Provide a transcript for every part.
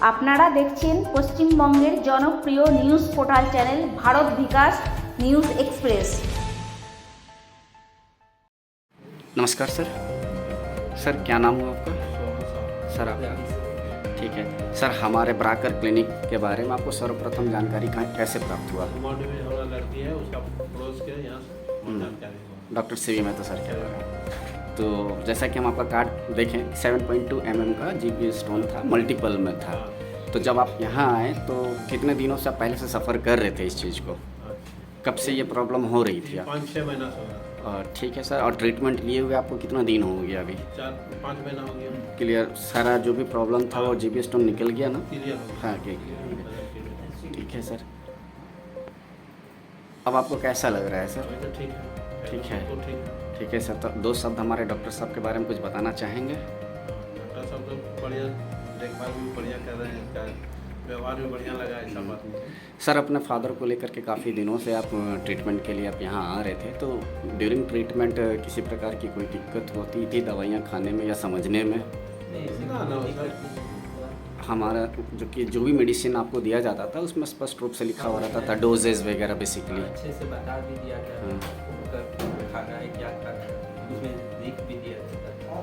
আপনারা দেখছেন পশ্চিমবঙ্গের জনপ্রিয় news portal channel Bharat Vikas news express. नमस्कार सर। सर क्या नाम हुआ आपका? सर आपका ठीक है सर, हमारे ब्राकर क्लिनिक के बारे में आपको सर्वप्रथम जानकारी कैसे प्राप्त हुआ? में हमारा लड़की है, उसका पड़ोस के यहाँ से जानकारी हुआ। डॉक्टर सीवी में तो सर क्या लगा? तो जैसा कि हम आपका कार्ड देखें 7.2 mm का जीबी स्टोन था, मल्टीपल में था। तो जब आप यहाँ आए तो कितने दिनों से आप पहले से सफ़र कर रहे थे इस चीज़ को? कब से ये प्रॉब्लम हो रही थी? 5-6 महीना से हो रहा है। और ठीक है सर, और ट्रीटमेंट लिए हुए आपको कितना दिन हो गया अभी? 4-5 महीना हो गया। क्लियर, सारा जो भी प्रॉब्लम था वो जीबी स्टोन निकल गया ना? क्लियर हो गया। हाँ ठीक है सर। अब आपको कैसा लग रहा है सर? अभी तो ठीक है। ठीक है। तो ठीक है। ठीक है सर, तो दो शब्द हमारे डॉक्टर साहब के बारे में कुछ बताना चाहेंगे? डॉक्टर साहब तो बढ़िया देखभाल भी बढ़िया कर रहे हैं, इसका व्यवहार भी बढ़िया लगा है सब बात में। सर अपने फादर को लेकर के काफ़ी दिनों से आप ट्रीटमेंट के लिए आप यहाँ आ रहे थे, तो ड्यूरिंग ट्रीटमेंट किसी प्रकार की कोई दिक्कत होती थी दवाइयाँ खाने में या समझने में? ना सर, हमारा जो भी मेडिसिन आपको दिया जाता था उसमें स्पष्ट रूप से लिखा हुआ रहता था डोजेज वगैरह बेसिकली। अच्छे से बता भी दिया गया था आपको खाना है क्या खाना है, उसमें लिख भी दिया था।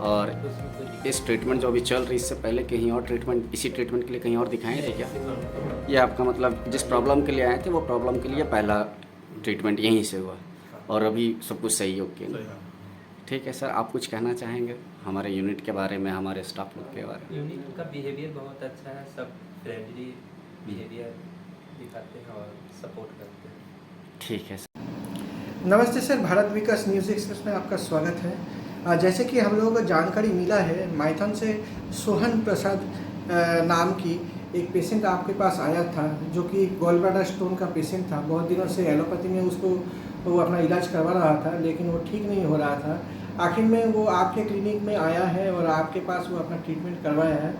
और उसमें कोई दिक्कत इस ट्रीटमेंट जो अभी चल रही इससे पहले कहीं और ट्रीटमेंट, इसी ट्रीटमेंट के लिए कहीं और दिखाए थे क्या? ये आपका मतलब जिस प्रॉब्लम के लिए आए थे वो प्रॉब्लम के लिए पहला ट्रीटमेंट यहीं से हुआ और अभी सब कुछ सही हो गया? सही है। ठीक है सर, आप कुछ कहना चाहेंगे हमारे यूनिट के बारे में, हमारे स्टाफ लोग के बारे में? यूनिट का बिहेवियर बहुत अच्छा है, सब फ्रेंडली बिहेवियर दिखाते हैं और सपोर्ट करते हैं। ठीक है सर। नमस्ते सर, भारत विकास न्यूज़ एक्सप्रेस में आपका स्वागत है। जैसे कि हम लोगों को जानकारी मिला है, माइथन से सोहन प्रसाद नाम की एक पेशेंट आपके पास आया था, जो कि गॉल ब्लैडर स्टोन का पेशेंट था। बहुत दिनों से एलोपैथी में उसको वो अपना इलाज करवा रहा था, लेकिन वो ठीक नहीं हो रहा था। आखिर में वो आपके क्लिनिक में आया है और आपके पास वो अपना ट्रीटमेंट करवाया है।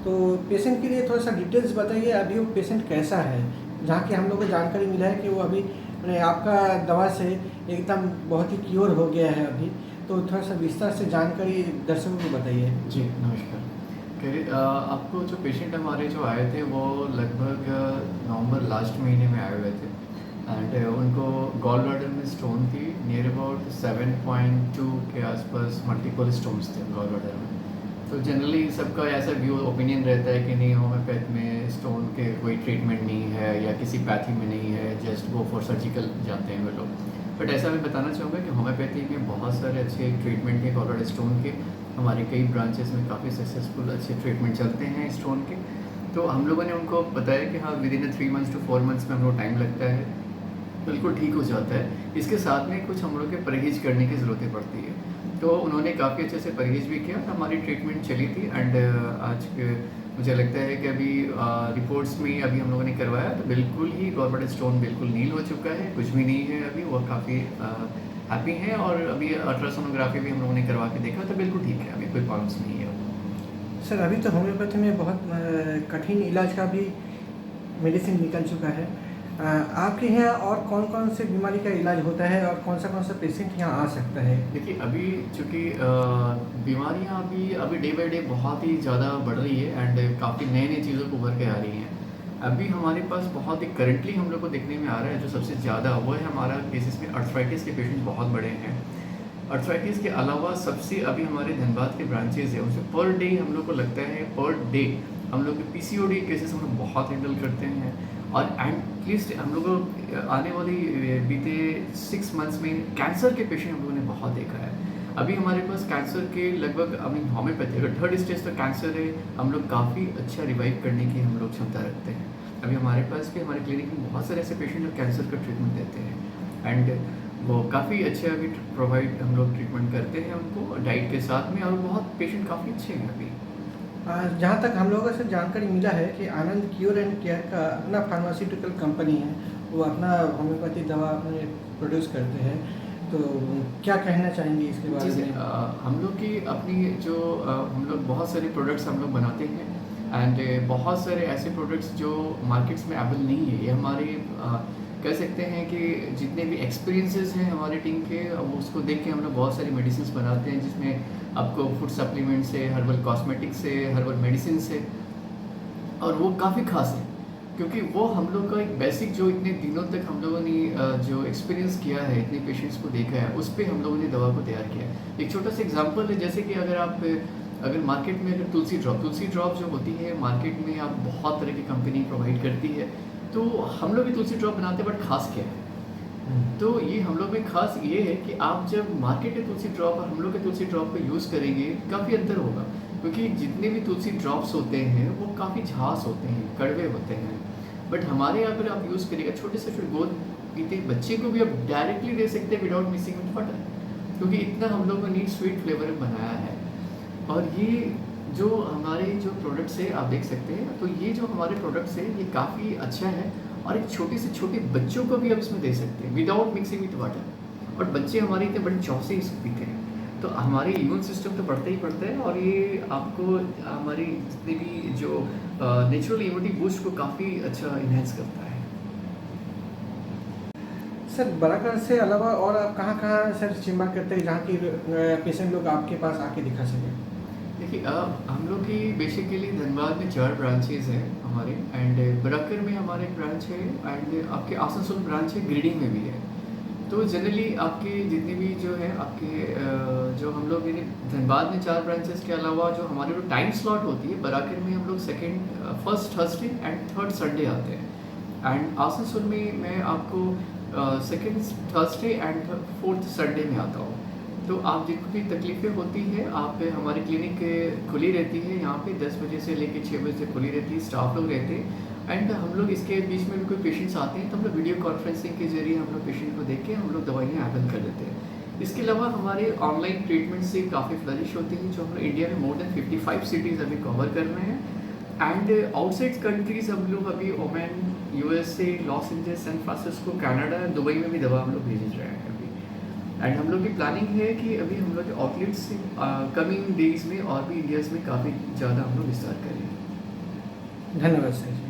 तो पेशेंट के लिए थोड़ा सा डिटेल्स बताइए, अभी वो पेशेंट कैसा है? जहाँ की हम लोग को जानकारी मिला है कि वो अभी आपका दवा से एकदम बहुत ही क्योर हो गया है अभी। तो थोड़ा सा विस्तार से जानकारी दर्शकों को बताइए। जी नमस्कार। आपको जो पेशेंट हमारे जो आए थे वो लगभग नवंबर लास्ट महीने में आए हुए थे एंड उनको गॉल ब्लैडर में स्टोन थी, नियर अबाउट 7.2 के आसपास मल्टीपल स्टोन्स थे गॉल ब्लैडर में। तो जनरली सबका ऐसा व्यू ओपिनियन रहता है कि नहीं, होम्योपैथ में स्टोन के कोई ट्रीटमेंट नहीं है या किसी पैथी में नहीं है, जस्ट गो फॉर सर्जिकल जाते हैं वो लोग। बट ऐसा मैं बताना चाहूँगा कि होम्योपैथी में बहुत सारे अच्छे ट्रीटमेंट हैं गॉल ब्लैडर स्टोन के। हमारे कई ब्रांचेस में काफ़ी सक्सेसफुल अच्छे ट्रीटमेंट चलते हैं स्टोन के। तो हम लोगों ने उनको बताया कि हाँ, with in 3 months to 4 months में हम लोग टाइम लगता है, बिल्कुल ठीक हो जाता है। इसके साथ में कुछ हम लोग के परहेज करने की ज़रूरत पड़ती है। तो उन्होंने काफ़ी अच्छे से परहेज भी किया, तो हमारी ट्रीटमेंट चली थी एंड आज मुझे लगता है कि अभी रिपोर्ट्स में अभी हम लोगों ने करवाया तो बिल्कुल ही गॉल ब्लैडर स्टोन बिल्कुल नील हो चुका है, कुछ भी नहीं है अभी। वो काफ़ी हैप्पी हैं और अभी अल्ट्रासोनोग्राफी भी हम लोगों ने करवा के देखा तो बिल्कुल ठीक है, अभी कोई प्रॉब्लम्स नहीं है। सर अभी तो होम्योपैथी में बहुत कठिन इलाज का भी मेडिसिन निकल चुका है। आपके यहाँ और कौन कौन से बीमारी का इलाज होता है और कौन सा पेशेंट यहाँ आ सकता है? देखिए अभी चूँकि बीमारियाँ अभी डे बाई डे बहुत ही ज़्यादा बढ़ रही है एंड काफ़ी नई चीज़ों को उभर के आ रही हैं। अभी हमारे पास बहुत ही करंटली हम लोग को देखने में आ रहा है जो सबसे ज़्यादा वो है हमारा केसेस में अर्थराइटिस के पेशेंट बहुत बड़े हैं। अर्थराइटिस के अलावा सबसे अभी हमारे धनबाद के ब्रांचेज है, उसमें पर डे हम लोग को लगता है पर डे हम लोग के PCOD केसेस हम लोग बहुत हैंडल करते हैं। और एटलीस्ट हम लोग आने वाली बीते 6 months में कैंसर के पेशेंट हम लोगों ने बहुत देखा है। अभी हमारे पास कैंसर के लगभग होम्योपैथी अगर 3rd स्टेज तक कैंसर है, हम लोग काफ़ी अच्छा रिवाइव करने की हम लोग क्षमता रखते हैं। अभी हमारे पास भी हमारे क्लिनिक में बहुत सारे ऐसे पेशेंट जो कैंसर का ट्रीटमेंट देते हैं एंड वो काफ़ी अच्छे अभी प्रोवाइड हम लोग ट्रीटमेंट करते हैं उनको डाइट के साथ में, और बहुत पेशेंट काफ़ी अच्छे हैं अभी। जहाँ तक हम लोगों से जानकारी मिला है कि आनंद क्योर एंड केयर का अपना फार्मास्यूटिकल कंपनी है, वो अपना होम्योपैथी दवा अपने प्रोड्यूस करते हैं। तो क्या कहना चाहेंगे इसके बारे में? हम लोग की अपनी जो हम लोग बहुत सारे प्रोडक्ट्स हम लोग बनाते हैं एंड बहुत सारे ऐसे प्रोडक्ट्स जो मार्केट्स में अवेलेबल नहीं है। ये हमारे कह सकते हैं कि जितने भी एक्सपीरियंसेस हैं हमारी टीम के, वो उसको देख के हम लोग बहुत सारी मेडिसिन बनाते हैं, जिसमें आपको फूड सप्लीमेंट से, हर्बल कॉस्मेटिक्स से, हर्बल मेडिसिन से, और वो काफ़ी खास है, क्योंकि वो हम लोग का एक बेसिक जो इतने दिनों तक हम लोगों ने जो एक्सपीरियंस किया है, इतने पेशेंट्स को देखा है, उस पर हम लोगों ने दवा को तैयार किया है। एक छोटा सा एग्जांपल है, जैसे कि अगर मार्केट में अगर तुलसी ड्रॉप जो होती है मार्केट में आप बहुत तरह की कंपनी प्रोवाइड करती है, तो हम लोग भी तुलसी ड्रॉप बनाते हैं, बट खास क्या है? तो ये हम लोग में खास ये है कि आप जब मार्केट के तुलसी ड्रॉप और हम लोग के तुलसी ड्रॉप को यूज़ करेंगे, काफ़ी अंतर होगा, क्योंकि जितने भी तुलसी ड्रॉप्स होते हैं वो काफ़ी झांस होते हैं, कड़वे होते हैं। बट हमारे यहाँ पर आप यूज़ करिएगा, छोटे से छोटे गोद पीते बच्चे को भी आप डायरेक्टली दे सकते हैं विदाउट मिक्सिंग विद वाटर, क्योंकि इतना हम लोग ने स्वीट फ्लेवर में बनाया है। और ये जो हमारे जो प्रोडक्ट्स है आप देख सकते हैं, तो ये जो हमारे प्रोडक्ट्स है ये काफ़ी अच्छा है, और एक छोटे से छोटे बच्चों को भी आप इसमें दे सकते हैं विदाउट मिक्सिंग विद वाटर। और बच्चे हमारे इतने बड़े चाव से इसको पीते हैं, तो हमारे इम्यून सिस्टम तो बढ़ता ही बढ़ता है, और ये आपको हमारी जितने भी जो नेचुरल इम्यूनिटी बूस्ट को काफ़ी अच्छा इन्हेंस करता है। सर बराकर से अलावा और आप कहाँ सर चेम्बर करते हैं जहाँ की पेशेंट लोग आपके पास आके दिखा सकें? देखिए हम लोग की बेसिकली धनबाद में 4 ब्रांचेज़ हैं हमारे, एंड बराकर में हमारे ब्रांच है, एंड आपके आसनसोल ब्रांच है, गिरिडीह में भी है। तो जनरली आपके जितने भी जो है आपके जो हम लोग धनबाद में 4 ब्रांचेस के अलावा जो हमारी जो टाइम स्लॉट होती है, बराकर में हम लोग first Thursday and third Sunday आते हैं, एंड आसनसोल में मैं आपको second Thursday and fourth Sunday में आता हूँ। तो आप जिनको भी तकलीफ़ें होती हैं, आप हमारी क्लिनिक खुली रहती है यहाँ पे 10 बजे से लेकर 6 बजे से खुली रहती है, स्टाफ लोग रहते हैं, एंड हम लोग इसके बीच में भी कोई पेशेंट्स आते हैं तो हम लोग वीडियो कॉन्फ्रेंसिंग के जरिए हम लोग पेशेंट को देख के हम लोग दवाइयाँ अवेल कर देते हैं। इसके अलावा हमारे ऑनलाइन ट्रीटमेंट से काफ़ी फ्लरिश होती है, जो हम लोग इंडिया में मोर देन 55 सिटीज़ अभी कवर कर रहे हैं, एंड आउटसाइड कंट्रीज़ हम लोग अभी Oman, USA, Los Angeles, San Francisco, Canada, Dubai में भी दवा हम लोग भेज रहे हैं अभी। एंड हम लोग की प्लानिंग है कि अभी हम लोग के आउटलेट्स कमिंग डेज में और भी इंडियाज़ में काफ़ी ज़्यादा हम लोग विस्तार करेंगे। धन्यवाद सर।